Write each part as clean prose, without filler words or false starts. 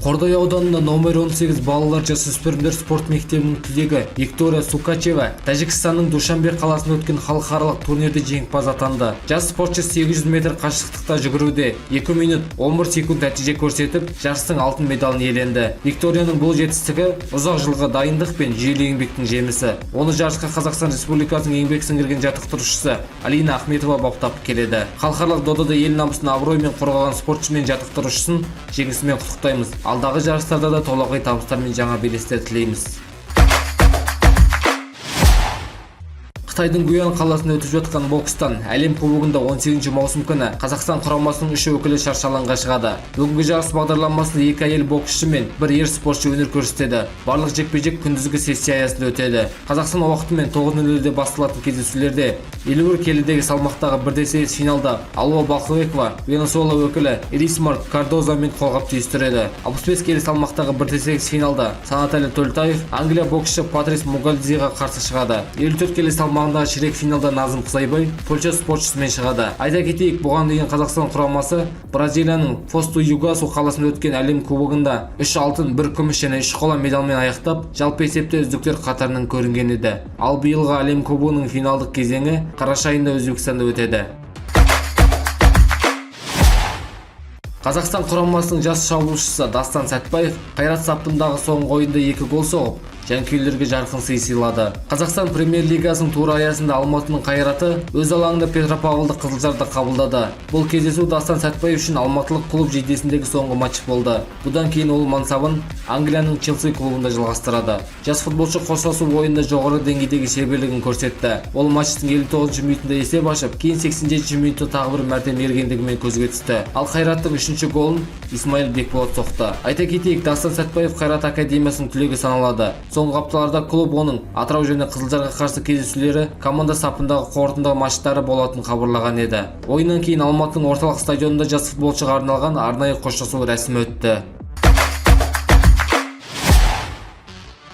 Қордай ауданында номер 18 балалар жасөспірімдер спорт мектебінің түлегі Виктория Сукачева Тәжікстанның Душанбе қаласында өткен халықаралық турнирде жеңімпаз атанды. Жас спортшы 800 метр қашықтықта жүгіруде 2 минут 11 секунд нәтиже көрсетіп, жарыстың алтын медалын иеленді. Викторияның бұл жетістігі ұзақ жылғы дайындық пен жүйелі еңбектің жемісі. Оны жарысқа Қазақстан Республикасының еңбек сіңірген жаттықтырушысы Алина Ахметова баптап келеді. Халықаралық додада ел намысын абыроймен қорғаған спортшы мен жаттықтырушысын жеңісімен құттықтаймыз. Алдағы жарыстарда да толағай табыстар мен жаңа белестер тілейміз. Қытайдың Гуян қаласында өтіп жатқан бокстан әлем кубогында 18 маусым күні Қазақстан құрамасының 3 өкілі шаршы алаңға шығады. Бүгінгі жарыс бағдарламасында 2 әйел боксшы мен 1 ер спортшы өнер көрсетеді. Барлық жекпе-жек күндізгі сессия аясында өтеді. Қазақстан уақытымен 9:00-де басталатын кездесулерде 51 келідегі салмақтағы 1-8 финалда Алуа Балқыбекова Венесуэла өкілі Эрисмар Кардозамен қолғап түйістіреді. 65 келі салмақтағы 1-8 финалда Санатәлі Төлтаев Англия боксшы Патрис Мугальдзиға қарсы шығады. 54 келі салмағында ширек финалда Назым Қызайбай Польша спортшысымен шығады. Айта кетейік, бұған дейін Қазақстан құрамасы Бразилияның Фосту-Югасу қаласында өткен әлем кубогында 3 алтын, 1 күміс және 3 қола медальмен аяқтап, жалпы есепте үздіктер қатарынан көрінген еді. Ал биылғы әлем кубогының финалдық кезеңі қараша айында Өзбекстанда өтеді. Қазақстан құрамасының жас шабуылшысы Дастан Сәтбаев Қайрат Саптымдағы соңғы ойында 2 гол соғып, жанкүйерлерге жарқын сый сыйлады. Қазақстан премьер-лигасының туры аясында Алматының Қайраты өз алаңында Петропавлды Қызылжарды қабылдады. Бұл кездесу Дастан Сәтбаев үшін алматылық клуб жейдесіндегі соңғы матч болды. Бұдан кейін ол мансабын Англияның Челси клубында жалғастырады. Жас футболшы қоштасу ойында жоғары деңгейдегі шеберлігін көрсетті. Ол матчтың 59 минутында есеп ашып, кейін 87 минутта тағы бір мәрте мергендігімен көзге түсті. Ал Қайраттың 3-ші голын Исмаил Бекболат соқты. Айта кетейік, Дастан Сәтбаев Қайрат академиясының түлегі саналады. Соңғы апталарда клуб оның Атырау және Қызылжарға қарсы кездесулері команда сапындағы қорытынды матчтары болатынын хабарлаған еді. Ойыннан кейін Алматының орталық стадионында жас футболшыға арналған арнайы қоштасу рәсімі өтті.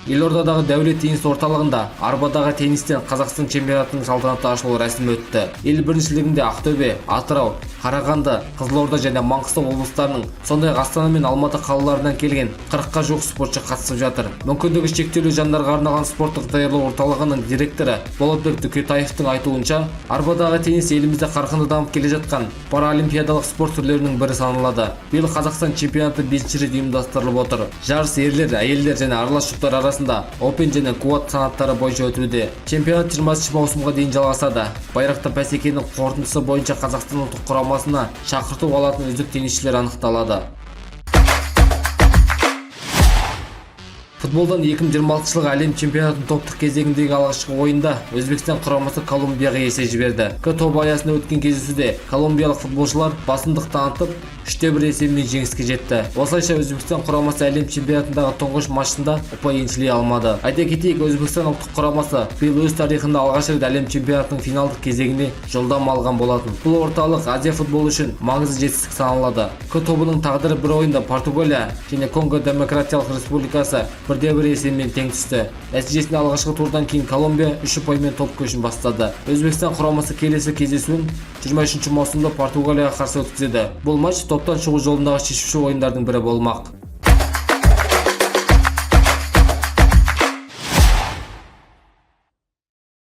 Елордадағы Дәулет теннис орталығында арбадағы теннистен Қазақстан чемпионатының салтанатты ашылу рәсімі өтті. Ел біріншілігінде Ақтөбе, Атырау, Қарағанды, Қызылорда және Маңғыстау облыстарының, сондай-ақ Астана мен Алматы қалаларынан келген 40-қа жуық спортшы қатысып жатыр. Мүмкіндігі шектеулі жандарға арналған спорттық даярлау орталығының директоры Болотбек Дүкетаевтың айтуынша, арбадағы теннис елімізде қарқынды дамып келе жатқан паралимпиадалық спорт түрлерінің бірі саналады. Биыл Қазақстан чемпионаты 5-ші рет ұйымдастырылып отыр. Жарыс ерлер, әйелдер және аралас жұптар арасында Open және Quad санаттары бойынша өтуде. Чемпионат 20 маусымға дейін жалғасады. Байрақты бәсекенің қорытындысы бойынша Қазақстан ұлттық құрамасына шақырту алатын үздік теннисшілер анықталады. Футболдан 2026 жылғы әлем чемпионатының топтық кезеңіндегі алғашқы ойында Өзбекстан құрамасы Колумбияға есе жіберді. К тобы аясында өткен кездесуде колумбиялық футболшылар басымдық танытып 3-1 есебімен жеңіске жетті. Осылайша Өзбекстан құрамасы әлем чемпионатындағы тұңғыш матчында ұпай еншілей алмады. Айта кетейік, Өзбекстан ұлттық құрамасы биыл өз тарихында алғаш рет әлем чемпионатының финалдық кезеңіне жолдама алған болатын. Бұл орталық Азия футболы үшін маңызды жетістік саналады. К тобының тағдыры бір ойында Португалия және Конго Демократиялық Республикасы 1-1 есебімен тең түсті. Нәтижесінде алғашқы турдан кейін Колумбия 3 ұпаймен топ көшін бастады. Өзбекстан құрамасы келесі кездесуін 23 маусымда Португалияға қарсы өткізеді. Бұл матч топтан шығу жолындағы шешуші ойындардың бірі болмақ.